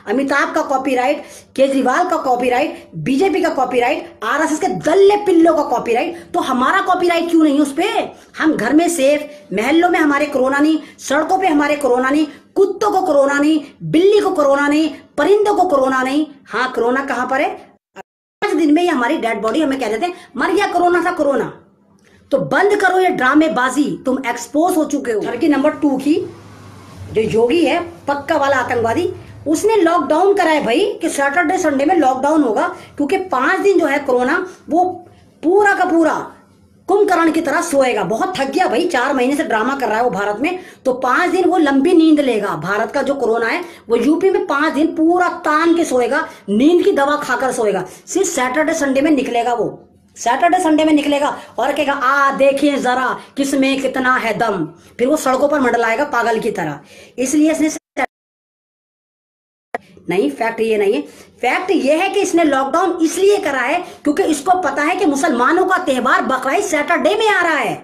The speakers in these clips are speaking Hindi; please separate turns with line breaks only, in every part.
अमिताभ का कॉपीराइट, केजरीवाल का कॉपीराइट, बीजेपी का कॉपीराइट, आरएसएस के दल्ले पिल्लों का कॉपीराइट, तो हमारा कॉपीराइट क्यों नहीं उस पे? हम घर में सेफ, महल्लों में हमारे कोरोना नहीं, सड़कों पे हमारे कोरोना नहीं, कुत्तों को कोरोना नहीं, बिल्ली को कोरोना नहीं, परिंदों को कोरोना नहीं। हाँ, कोरोना कहां पर है? 5 दिन में ही हमारी डेड बॉडी हमें कह देते हैं मर गया, कोरोना था कोरोना। तो बंद करो ये ड्रामेबाजी, तुम एक्सपोज हो चुके हो। लड़की नंबर 2 की जो योगी है, पक्का वाला आतंकवादी, उसने लॉकडाउन करा है भाई कि सैटरडे संडे में लॉकडाउन होगा, क्योंकि 5 दिन जो है कोरोना वो पूरा का पूरा कुंभकर्ण की तरह सोएगा। बहुत थक गया भाई, 4 महीने से ड्रामा कर रहा है वो भारत में, तो 5 दिन वो लंबी नींद लेगा। भारत का जो कोरोना है वो यूपी में 5 दिन पूरा तान के सोएगा, नींद की दवा खाकर सोएगा। सिर्फ सैटरडे संडे में निकलेगा, वो सैटरडे संडे में निकलेगा और कहेगा आ देखिए जरा किसमें कितना है दम। फिर वो सड़कों पर मंडलाएगा पागल की तरह। इसलिए इसने नहीं, फैक्ट ये नहीं है। फैक्ट ये है कि इसने लॉकडाउन इसलिए करा है क्योंकि इसको पता है कि मुसलमानों का त्योहार बकरीद सैटरडे में आ रहा है,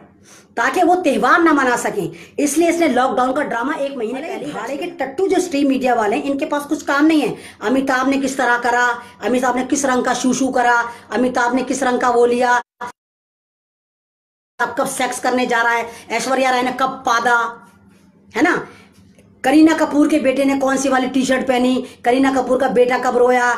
ताकि वो त्योहार ना मना सकें। इसलिए इसने लॉकडाउन का ड्रामा 1 महीने पहले। भाड़े के टट्टू जो स्ट्रीम मीडिया वाले हैं, इनके पास कुछ काम नहीं है। अमिताभ ने किस तरह करा, अमिताभ ने किस रंग का शूशू करा, अमिताभ ने किस रंग का वो लिया, कब सेक्स करने जा रहा है, ऐश्वर्या राय ने कब पादा, है ना, करीना कपूर के बेटे ने कौन सी वाली टी शर्ट पहनी, करीना कपूर का बेटा कब रोया,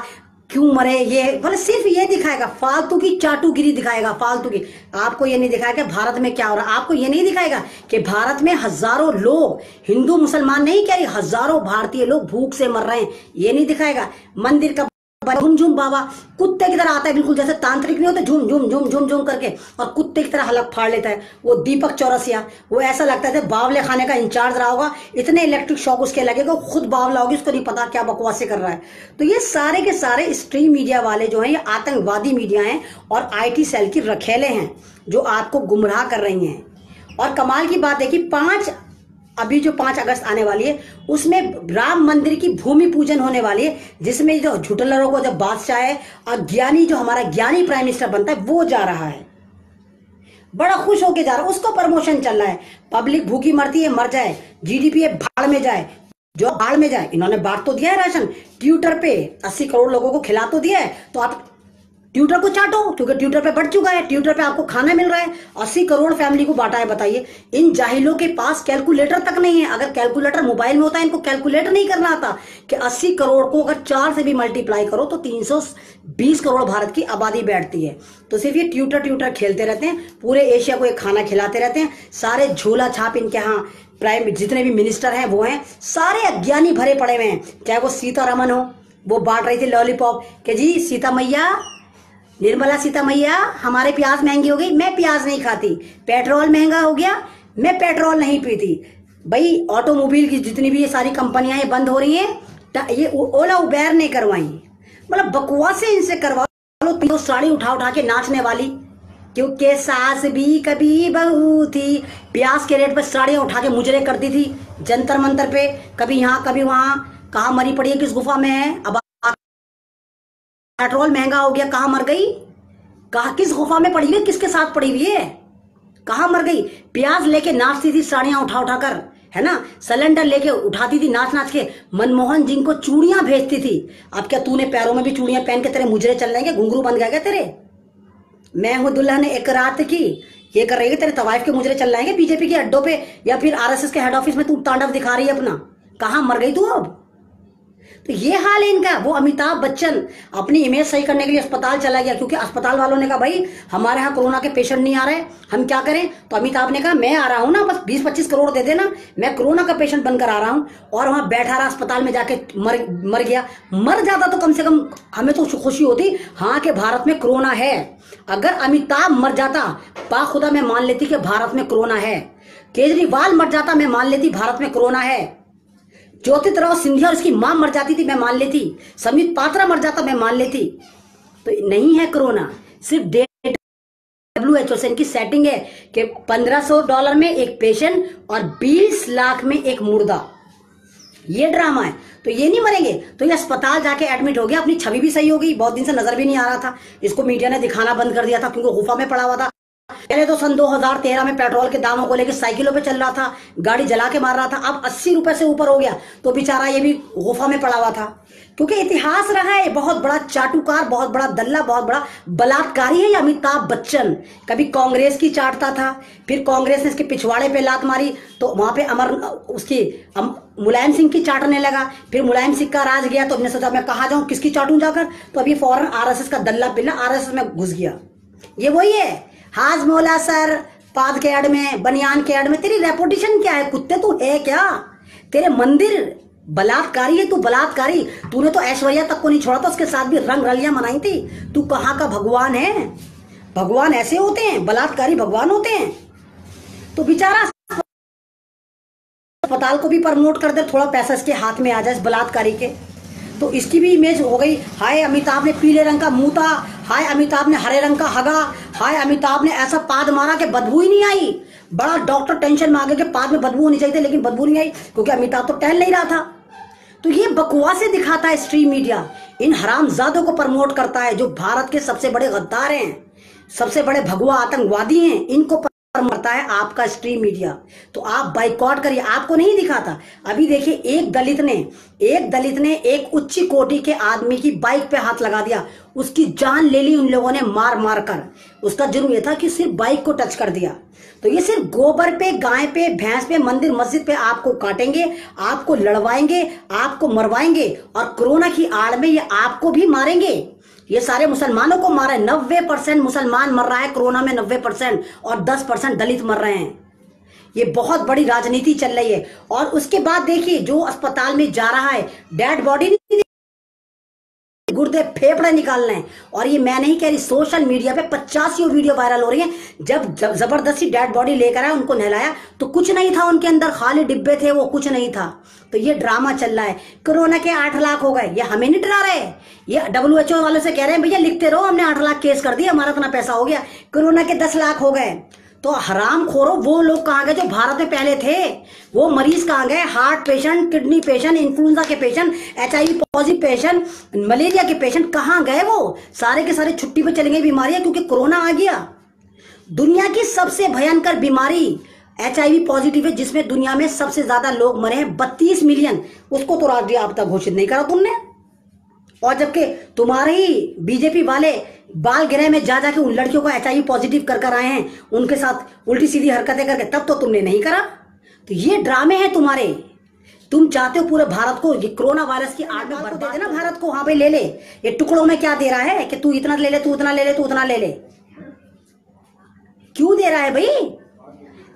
क्यों मरे, ये मतलब सिर्फ ये दिखाएगा, फालतू की चाटुगिरी दिखाएगा, फालतू की। आपको ये नहीं दिखाएगा भारत में क्या हो रहा है, आपको ये नहीं दिखाएगा कि भारत में हजारों लोग, हिंदू मुसलमान नहीं कह रही, हजारों भारतीय लोग भूख से मर रहे हैं, ये नहीं दिखाएगा। मंदिर का झुम झुम बाबा कुत्ते की तरह आता है, बिल्कुल जैसे तांत्रिक नहीं होते, झुम झुम झुम झुम झुम करके, और कुत्ते की तरह हलक फाड़ लेता है। वो दीपक चौरसिया, वो ऐसा लगता है बावले खाने का इंचार्ज रहा होगा, इतने इलेक्ट्रिक शॉक उसके लगेगा, खुद बावला होगी, उसको नहीं पता क्या बकवासे कर रहा है। तो ये सारे के सारे स्ट्रीम मीडिया वाले जो हैं, ये आतंकवादी मीडिया हैं और IT सेल की रखेले हैं जो आपको गुमराह कर रही हैं। और कमाल की बात है कि अभी जो 5 अगस्त आने वाली है, उसमें राम मंदिर की भूमि पूजन होने वाली है, जिसमें जो झुटलरों को, जब बादशाह है और ज्ञानी जो हमारा ज्ञानी प्राइम मिनिस्टर बनता है वो जा रहा है, बड़ा खुश होके जा रहा है, उसको प्रमोशन चल रहा है। पब्लिक भूखी मरती है, मर जाए, GDP है भाड़ में जाए, जो भाड़ में जाए। इन्होंने बांट तो दिया है राशन, ट्विटर पे 80 करोड़ लोगों को खिला तो दिया है, तो आप ट्विटर को चाटो, क्योंकि ट्विटर पे बढ़ चुका है, ट्विटर पे आपको खाना मिल रहा है। 80 करोड़ फैमिली को बांटा है। बताइए, इन जाहिलों के पास कैलकुलेटर तक नहीं है। अगर कैलकुलेटर मोबाइल में होता है, इनको कैलकुलेटर नहीं करना आता कि 80 करोड़ को अगर 4 से भी मल्टीप्लाई करो तो 320 करोड़ भारत की आबादी बैठती है। तो सिर्फ ये ट्विटर खेलते रहते हैं, पूरे एशिया को एक खाना खिलाते रहते हैं। सारे झोला छाप इनके यहाँ प्राइम जितने भी मिनिस्टर हैं वो हैं, सारे अज्ञानी भरे पड़े हुए हैं। चाहे वो सीतारमन हो, वो बांट रही थी लॉलीपॉप कि जी सीता मैया, निर्मला सीता मैया, हमारे प्याज महंगी हो गई, मैं प्याज नहीं खाती। पेट्रोल महंगा हो गया, मैं पेट्रोल नहीं पीती। भाई ऑटोमोबाइल की जितनी भी ये सारी कंपनियां ये बंद हो रही हैं, ये ओला उबेर ने करवाई, मतलब बकवासें इनसे करवा लो। तो साड़ी उठा उठा के नाचने वाली, क्योंकि सास भी कभी बहू थी, प्याज के रेट पर साड़ियां उठा के मुजरे करती थी जंतर मंतर पे, कभी यहाँ कभी वहां। कहाँ मरी पड़ी है, किस गुफा में है? अब पेट्रोल महंगा हो गया, कहां मर गई? कहा किस गुफा में पड़ी हुई, किसके साथ पड़ी हुई है, कहां मर गई? प्याज लेके नाचती थी साड़ियां उठा उठा कर, है ना, सिलेंडर लेके उठाती थी नाच नाच के, मनमोहन सिंह को चूड़ियां भेजती थी। अब क्या तूने पैरों में भी चूड़ियां पहन के तेरे मुजरे चल रहे हैं, घुंघरू बन गया क्या तेरे? मैं हूं दुल्हन एक रात की, ये कर रही है, तेरे तवाइफ के मुजरे चल रहे हैं बीजेपी के अड्डों पे, या फिर RSS के हेड ऑफिस में तू तांडव दिखा रही है अपना? कहां मर गई तू अब? तो ये हाल है इनका। वो अमिताभ बच्चन अपनी इमेज सही करने के लिए अस्पताल चला गया, क्योंकि अस्पताल वालों ने कहा भाई हमारे यहाँ कोरोना के पेशेंट नहीं आ रहे, हम क्या करें? तो अमिताभ ने कहा मैं आ रहा हूं ना, बस 20-25 करोड़ दे देना, मैं कोरोना का पेशेंट बनकर आ रहा हूं। और वहां बैठा रहा अस्पताल में, जाके मर गया। मर जाता तो कम से कम हमें तो खुशी होती, हाँ कि भारत में कोरोना है। अगर अमिताभ मर जाता, बाखुदा मैं मान लेती कि भारत में कोरोना है। केजरीवाल मर जाता, मैं मान लेती भारत में कोरोना है। ज्योतिराव सिंधिया और उसकी मां मर जाती थी, मैं मान लेती। समित पात्रा मर जाता, मैं मान लेती। तो नहीं है कोरोना, सिर्फ WHO से इनकी सेटिंग है कि $1500 में एक पेशेंट और 20 लाख में एक मुर्दा। ये ड्रामा है। तो ये नहीं मरेंगे, तो ये अस्पताल जाके एडमिट हो गया, अपनी छवि भी सही हो गई, बहुत दिन से नजर भी नहीं आ रहा था, इसको मीडिया ने दिखाना बंद कर दिया था क्योंकि गुफा में पड़ा हुआ था। पहले तो सन 2013 में पेट्रोल के दामों को लेकर साइकिलों पे चल रहा था, गाड़ी जला के मार रहा था, अब 80 रुपए से ऊपर हो गया तो बेचारा ये भी गुफा में पड़ा हुआ था। क्योंकि इतिहास रहा है, बहुत बड़ा चाटुकार, बहुत बड़ा दल्ला, बहुत बड़ा बलात्कारी है ये अमिताभ बच्चन। कभी कांग्रेस की चाटता था, फिर कांग्रेस ने इसके पिछवाड़े पे लात मारी तो वहां पे मुलायम सिंह की चाटने लगा, फिर मुलायम सिंह का राज गया तो हमने सोचा मैं कहा जाऊं, किसकी चाटूं जाकर, तो अभी फौरन आरएसएस का दल्ला पिल्ला आरएसएस में घुस गया। ये वही है, हाज मोला सर, पाद के एड में, बनियान के एड में। तेरी रेपुटेशन क्या है कुत्ते, तू है क्या? तेरे मंदिर बलात्कारी है तू, बलात्कारी। तूने तो ऐश्वर्या तक को नहीं छोड़ा था, उसके साथ भी रंग रलियां मनाई थी। तू कहाँ का भगवान है? भगवान ऐसे होते हैं, बलात्कारी भगवान होते हैं। तो बेचारा अस्पताल को भी प्रमोट कर दे, थोड़ा पैसा इसके हाथ में आ जाए इस बलात्कारी के, तो इसकी भी इमेज हो गई। हाय अमिताभ ने पीले रंग का मुंह था, हाय अमिताभ ने हरे रंग का हगा, हाय अमिताभ ने ऐसा पाद मारा कि बदबू ही नहीं आई। बड़ा डॉक्टर टेंशन में आ गया कि पाद में बदबू होनी चाहिए थी, लेकिन बदबू नहीं आई क्योंकि अमिताभ तो टहल नहीं रहा था। तो ये बकवासें दिखाता है स्ट्रीम मीडिया, इन हरामजादों को प्रमोट करता है जो भारत के सबसे बड़े गद्दार हैं, सबसे बड़े भगवा आतंकवादी हैं, इनको मरता है आपका स्ट्रीम मीडिया। तो आप बाइकआउट करिए। आपको नहीं दिखाता? अभी देखिए एक दलित ने एक उच्च कोटि के आदमी की बाइक पे हाथ लगा दिया, उसकी जान ले ली उन लोगों ने मार मार कर। उसका जुर्म यह था कि सिर्फ बाइक को टच कर दिया। तो ये सिर्फ गोबर पे, गाय पे, भैंस पे, मंदिर मस्जिद पे आपको काटेंगे, आपको लड़वाएंगे, आपको मरवाएंगे, और कोरोना की आड़ में ये आपको भी मारेंगे। ये सारे मुसलमानों को मारा है, 90% मुसलमान मर रहा है कोरोना में, 90%, और 10% दलित मर रहे हैं। ये बहुत बड़ी राजनीति चल रही है। और उसके बाद देखिए जो अस्पताल में जा रहा है, डेड बॉडी नहीं, गुर्दे फेफड़े निकालने हैं। और ये मैं नहीं कह रही, सोशल मीडिया पे 50 वीडियो वायरल हो रही हैं। जब जबरदस्ती डेड बॉडी लेकर आया, उनको नहलाया तो कुछ नहीं था उनके अंदर, खाली डिब्बे थे, वो कुछ नहीं था। तो ये ड्रामा चल रहा है। कोरोना के 8 लाख हो गए, ये हमें नहीं डरा रहे, ये WHO वालों से कह रहे हैं भैया लिखते रहो, हमने 8 लाख केस कर दिया, हमारा इतना पैसा हो गया। कोरोना के 10 लाख हो गए। तो हराम खोरो, वो लोग कहाँ गए जो भारत में पहले थे? वो मरीज कहाँ गए? Heart patient, kidney patient, influenza के patient, HIV positive patient, malaria के पेशेंट कहाँ गए? वो सारे के सारे छुट्टी पे चले गए बीमारियां, क्योंकि कोरोना आ गया। दुनिया की सबसे भयंकर बीमारी HIV पॉजिटिव है, जिसमें दुनिया में सबसे ज्यादा लोग मरे हैं, 32 मिलियन। उसको तो राष्ट्रीय आपदा घोषित नहीं करा तुमने। और जबकि तुम्हारे ही बीजेपी वाले बाल गृह में जा जाके उन लड़कियों को HIV पॉजिटिव कर आए हैं, उनके साथ उल्टी सीधी हरकतें करके, तब तो तुमने नहीं करा। तो ये ड्रामे हैं तुम्हारे। तुम चाहते हो पूरे भारत को ये कोरोना वायरस की आग में बर्बाद दे देना भारत को। हाँ भाई ले ले, ये टुकड़ों में क्या दे रहा है कि तू इतना ले ले, तू उतना ले ले, तू उतना ले ले। क्यों दे रहा है भाई?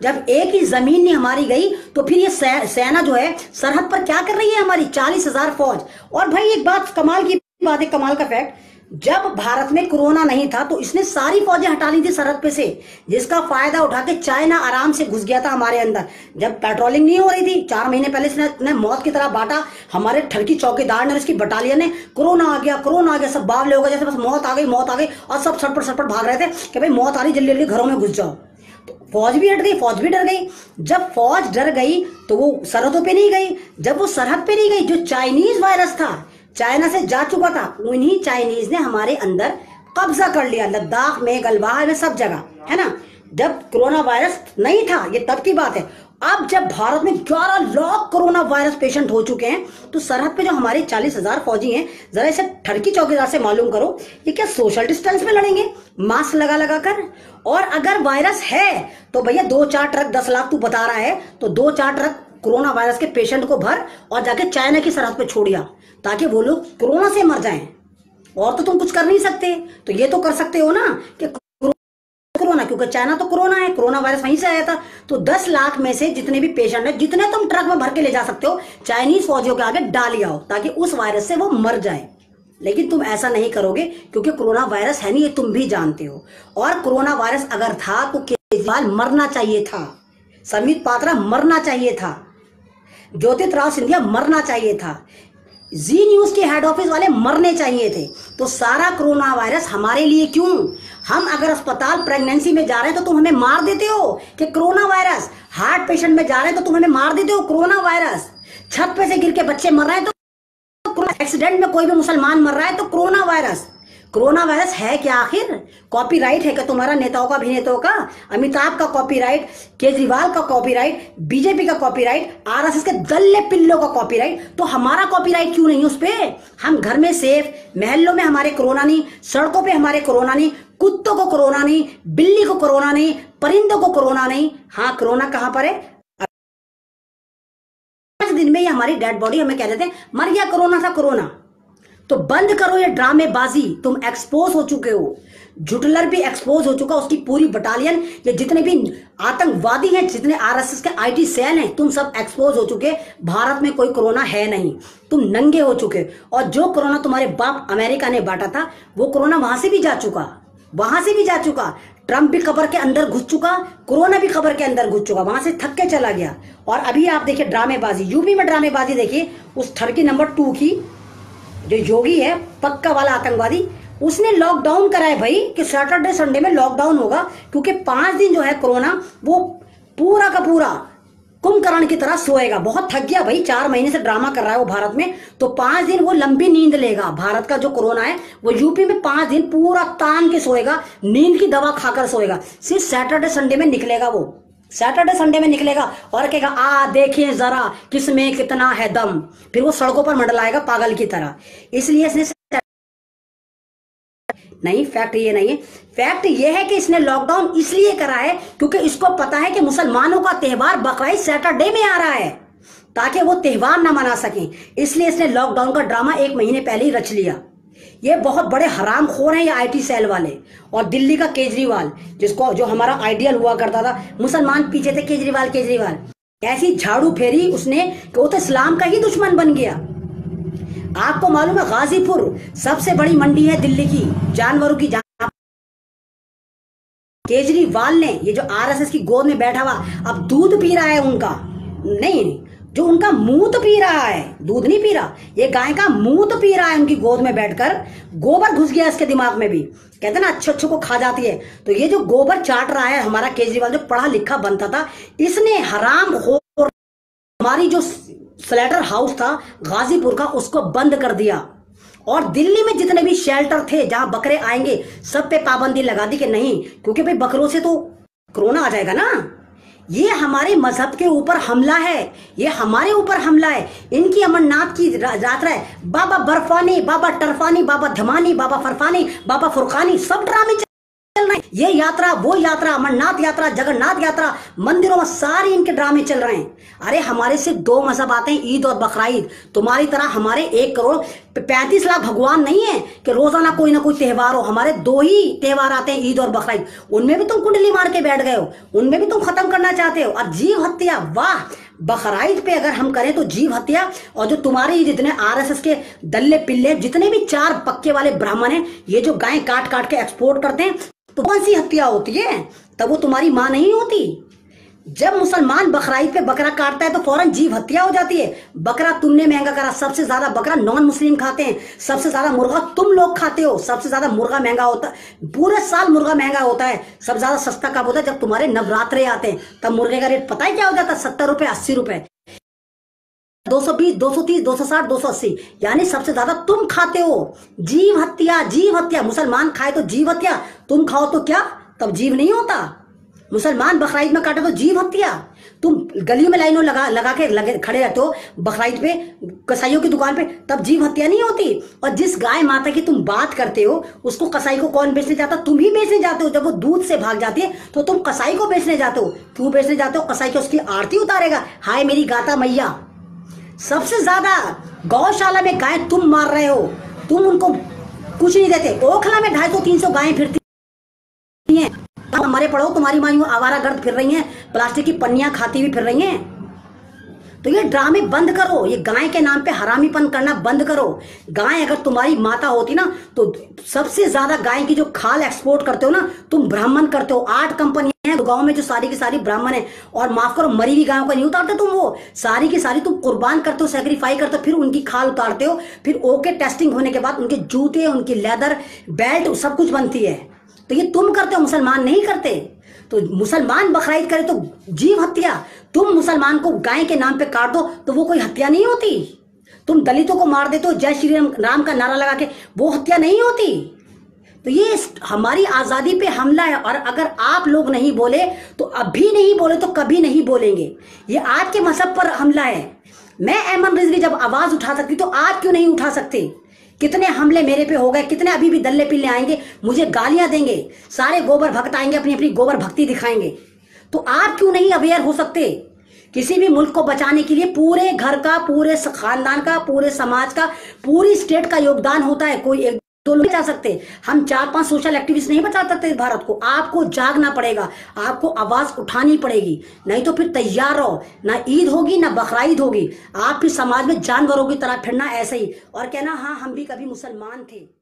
जब एक ही जमीन नहीं हमारी गई तो फिर ये सेना जो है सरहद पर क्या कर रही है हमारी? 40,000 फौज। और भाई एक बात कमाल की बात है, कमाल का फैक्ट, जब भारत में कोरोना नहीं था तो इसने सारी फौजें हटा ली थी सरहद पे से, जिसका फायदा उठा के चाइना आराम से घुस गया था हमारे अंदर। जब पेट्रोलिंग नहीं हो रही थी 4 महीने पहले, इसने मौत की तरह बांटा। हमारे ठरकी चौकीदार ने, इसकी बटालियन ने, कोरोना आ गया, सब बावले हो गए, जैसे बस मौत आ गई, और सब सटपट भाग रहे थे कि भाई मौत आ रही, जल्दी जल्दी घरों में घुस जाओ। तो फौज भी हट गई, फौज भी डर गई। जब फौज डर गई तो वो सरहदों पे नहीं गई। जब वो सरहद पे नहीं गई, जो चाइनीज वायरस था, चाइना से जा चुका था, उन्हीं चाइनीज ने हमारे अंदर कब्जा कर लिया, लद्दाख में, गलवान में, सब जगह, है ना। जब कोरोना वायरस नहीं था, ये तब की बात है। अब जब भारत में 11 लाख कोरोना वायरस पेशेंट हो चुके हैं, तो सरहद पे जो हमारे 40,000 फौजी हैं, जरा इसे ठरकी चौकीदार से मालूम करो, ये क्या सोशल डिस्टेंस में लड़ेंगे मास्क लगा कर? और अगर वायरस है तो भैया 2-4 ट्रक, 10 लाख तू बता रहा है, तो 2-4 ट्रक कोरोना वायरस के पेशेंट को भर और जाके चाइना की सरहद पे छोड़िया, ताकि वो लोग कोरोना से मर जाएं। और तो तुम कुछ कर नहीं सकते। तो ये तो कर सकते हो ना कि कोरोना, क्योंकि चाइना तो कोरोना है, कोरोना वायरस वहीं से आया था। तो 10 लाख में से जितने भी पेशेंट है, जितने तुम ट्रक में भर के ले जा सकते हो, चाइनीज फौजियों के आगे डाल आओ, ताकि उस वायरस से वो मर जाए। लेकिन तुम ऐसा नहीं करोगे, क्योंकि कोरोना वायरस है नहीं, ये तुम भी जानते हो। और कोरोना वायरस अगर था तो केजरीवाल मरना चाहिए था, संबित पात्रा मरना चाहिए था, ज्योतिराव सिंधिया मरना चाहिए था, जी न्यूज के हेड ऑफिस वाले मरने चाहिए थे। तो सारा कोरोना वायरस हमारे लिए क्यों? हम अगर अस्पताल प्रेगनेंसी में जा रहे हैं तो तुम हमें मार देते हो कि कोरोना वायरस, हार्ट पेशेंट में जा रहे हैं तो तुम हमें मार देते हो कोरोना वायरस, छत पे से गिर के बच्चे मर रहे हैं तो, एक्सीडेंट में कोई भी मुसलमान मर रहा है तो कोरोना वायरस, कोरोना वायरस है क्या आखिर? कॉपीराइट है क्या तुम्हारा नेताओं का, अभिनेताओं का? अमिताभ का कॉपीराइट, केजरीवाल का कॉपीराइट, बीजेपी का कॉपीराइट, आरएसएस के दल्ले पिल्लों का कॉपीराइट, तो हमारा कॉपीराइट क्यों नहीं उस पे? हम घर में सेफ, महल्लों में हमारे कोरोना नहीं, सड़कों पे हमारे कोरोना नहीं, कुत्तों को कोरोना नहीं, बिल्ली को कोरोना नहीं, परिंदों को कोरोना नहीं। हाँ, कोरोना कहां पर है? दिन में ही हमारी डेड बॉडी हमें कह देते हैं मर गया, कोरोना था कोरोना। तो बंद करो ये ड्रामेबाजी, तुम एक्सपोज हो चुके हो। जुटलर भी एक्सपोज हो चुका, उसकी पूरी बटालियन, ये जितने भी आतंकवादी हैं, जितने आरएसएस के आईटी सेल हैं, तुम सब एक्सपोज हो चुके। भारत में कोई कोरोना है नहीं, तुम नंगे हो चुके। और जो कोरोना तुम्हारे बाप अमेरिका ने बांटा था, वो कोरोना वहां से भी जा चुका, वहां से भी जा चुका। ट्रंप भी कब्र के अंदर घुस चुका, कोरोना भी कब्र के अंदर घुस चुका, वहां से थक के चला गया। और अभी आप देखिए ड्रामेबाजी, यूपी में ड्रामेबाजी देखिए, उस ठरकी नंबर 2 की, जो योगी है पक्का वाला आतंकवादी, उसने लॉकडाउन कराया भाई कि सैटरडे संडे में लॉकडाउन होगा, क्योंकि 5 दिन जो है कोरोना वो पूरा का पूरा कुंभकर्ण की तरह सोएगा। बहुत थक गया भाई, 4 महीने से ड्रामा कर रहा है वो भारत में, तो 5 दिन वो लंबी नींद लेगा। भारत का जो कोरोना है वो यूपी में 5 दिन पूरा तान के सोएगा, नींद की दवा खाकर सोएगा। सिर्फ सैटरडे संडे में निकलेगा, वो सैटरडे संडे में निकलेगा और कहेगा आ देखिए जरा किसमें कितना है दम, फिर वो सड़कों पर मंडलाएगा पागल की तरह। इसलिए इसने नहीं, फैक्ट ये नहीं है। फैक्ट ये है कि इसने लॉकडाउन इसलिए करा है क्योंकि इसको पता है कि मुसलमानों का त्योहार बकरीद सैटरडे में आ रहा है, ताकि वो त्योहार ना मना सकें। इसलिए इसने लॉकडाउन का ड्रामा 1 महीने पहले ही रच लिया। ये बहुत बड़े हरामखोर हैं ये आईटी सेल वाले। और दिल्ली का केजरीवाल, जिसको जो हमारा आइडियल हुआ करता था, मुसलमान पीछे थे केजरीवाल केजरीवाल, ऐसी झाड़ू फेरी उसने कि वो तो इस्लाम का ही दुश्मन बन गया। आपको मालूम है गाजीपुर सबसे बड़ी मंडी है दिल्ली की जानवरों की, केजरीवाल ने ये जो आरएसएस की गोद में बैठा हुआ अब दूध पी रहा है उनका, नहीं जो उनका मूत पी रहा है, दूध नहीं पी रहा, ये गाय का मूत पी रहा है उनकी गोद में बैठकर। गोबर घुस गया इसके दिमाग में भी, कहते ना अच्छे अच्छे को खा जाती है, तो ये जो गोबर चाट रहा है हमारा केजरीवाल, जो पढ़ा लिखा बनता था, इसने हराम खोर हमारी जो स्लेटर हाउस था गाजीपुर का, उसको बंद कर दिया। और दिल्ली में जितने भी शेल्टर थे जहां बकरे आएंगे सब पे पाबंदी लगा दी कि नहीं, क्योंकि भाई बकरों से तो कोरोना आ जाएगा ना। ये हमारे मजहब के ऊपर हमला है, ये हमारे ऊपर हमला है। इनकी अमरनाथ की यात्रा है, बाबा बर्फानी, बाबा टरफानी, बाबा धमानी, बाबा फरफानी, बाबा फुरकानी, सब ड्रामे चल रहे हैं। ये यात्रा, वो यात्रा, अमरनाथ यात्रा, जगन्नाथ यात्रा, मंदिरों में सारे इनके ड्रामे चल रहे हैं। अरे हमारे सिर्फ 2 मजहब आते हैं, ईद और बकरीद। तुम्हारी तरह हमारे 1 करोड़ 35 लाख भगवान नहीं है कि रोजाना कोई ना कोई त्योहार हो। हमारे 2 ही त्योहार आते हैं, ईद और बकरीद। उनमें भी तुम कुंडली मार के बैठ गए हो, उनमें भी तुम खत्म करना चाहते हो। और जीव हत्या, वाह, बकरीद पे अगर हम करें तो जीव हत्या। और जो तुम्हारे जितने आरएसएस के दल्ले पिल्ले, जितने भी 4 पक्के वाले ब्राह्मण हैं, ये जो गाय काट काट के एक्सपोर्ट करते हैं, तो कौन सी हत्या होती है? तब वो तुम्हारी मां नहीं होती। जब मुसलमान बकरीद पे बकरा काटता है तो फौरन जीव हत्या हो जाती है। बकरा तुमने महंगा करा, सबसे ज्यादा बकरा नॉन मुस्लिम खाते हैं, सबसे ज्यादा मुर्गा तुम लोग खाते हो, सबसे ज्यादा मुर्गा महंगा होता है, पूरे साल मुर्गा महंगा होता है। सबसे ज्यादा सस्ता कब होता है? जब तुम्हारे नवरात्रे आते हैं, तब मुर्गे का रेट पता है क्या हो जाता है? 70 रुपए, 80 रुपए, 220, 230, 260, 280, यानी सबसे ज्यादा तुम खाते हो। जीव हत्या, जीव हत्या। मुसलमान खाए तो जीव हत्या, तुम खाओ तो क्या तब जीव नहीं होता? मुसलमान बकरीद में काटे तो जीव हत्या। तुम गलियों में लाइनों लगा के लगे खड़े रहते हो बकरीद पे, कसाईयों की दुकान पे, तब जीव हत्या नहीं होती। और जिस गाय माता की तुम बात करते हो, उसको कसाई को कौन बेचने जाता? तुम ही बेचने जाते हो। जब वो दूध से भाग जाती है तो तुम कसाई को बेचने जाते हो। क्यों बेचने जाते हो? कसाई की उसकी आरती उतारेगा, हाय मेरी गाता मैया। सबसे ज्यादा गौशाला में गाय तुम मार रहे हो, तुम उनको कुछ नहीं देते। ओखला में 250-300 गायें फिरती हैं, हमारे पढ़ो तुम्हारी माँ आवारा गर्द फिर रही हैं, प्लास्टिक की पन्नियां खाती हुई फिर रही हैं। तो ये ड्रामे बंद करो, ये गाय के नाम पे हरामीपन करना बंद करो। गाय अगर तुम्हारी माता होती ना, तो सबसे ज्यादा गाय की जो खाल एक्सपोर्ट करते हो ना, तुम ब्राह्मण करते हो। 8 कंपनियां हैं तो गाँव में जो सारी की सारी ब्राह्मण है। और माफ करो, मरी हुई गायों का नहीं उतारते तुम, वो सारी की सारी तुम कुर्बान करते हो, सेक्रीफाई करते हो, फिर उनकी खाल उतारते हो। फिर ओके टेस्टिंग होने के बाद उनके जूते, उनकी लेदर, बेल्ट, सब कुछ बनती है। तो ये तुम करते हो, मुसलमान नहीं करते। तो मुसलमान बकरीद करे तो जीव हत्या, तुम मुसलमान को गाय के नाम पे काट दो तो वो कोई हत्या नहीं होती। तुम दलितों को मार देते हो जय श्री राम का नारा लगा के, वो हत्या नहीं होती। तो ये हमारी आज़ादी पे हमला है। और अगर आप लोग नहीं बोले तो अभी नहीं बोले तो कभी नहीं बोलेंगे। ये आपके मजहब पर हमला है। मैं ऐमन रिजवी जब आवाज़ उठा सकती तो आप क्यों नहीं उठा सकते? कितने हमले मेरे पे हो गए, कितने अभी भी दल्ले पिल्ले आएंगे, मुझे गालियां देंगे, सारे गोबर भक्त आएंगे, अपनी अपनी गोबर भक्ति दिखाएंगे। तो आप क्यों नहीं अवेयर हो सकते? किसी भी मुल्क को बचाने के लिए पूरे घर का, पूरे खानदान का, पूरे समाज का, पूरी स्टेट का योगदान होता है। कोई एक दो लोग बचा सकते, हम 4-5 सोशल एक्टिविस्ट नहीं बचा सकते भारत को। आपको जागना पड़ेगा, आपको आवाज उठानी पड़ेगी, नहीं तो फिर तैयार रहो, ना ईद होगी ना बकरीद होगी, आप फिर समाज में जानवरों की तरह फिरना ऐसे ही और कहना हाँ हम भी कभी मुसलमान थे।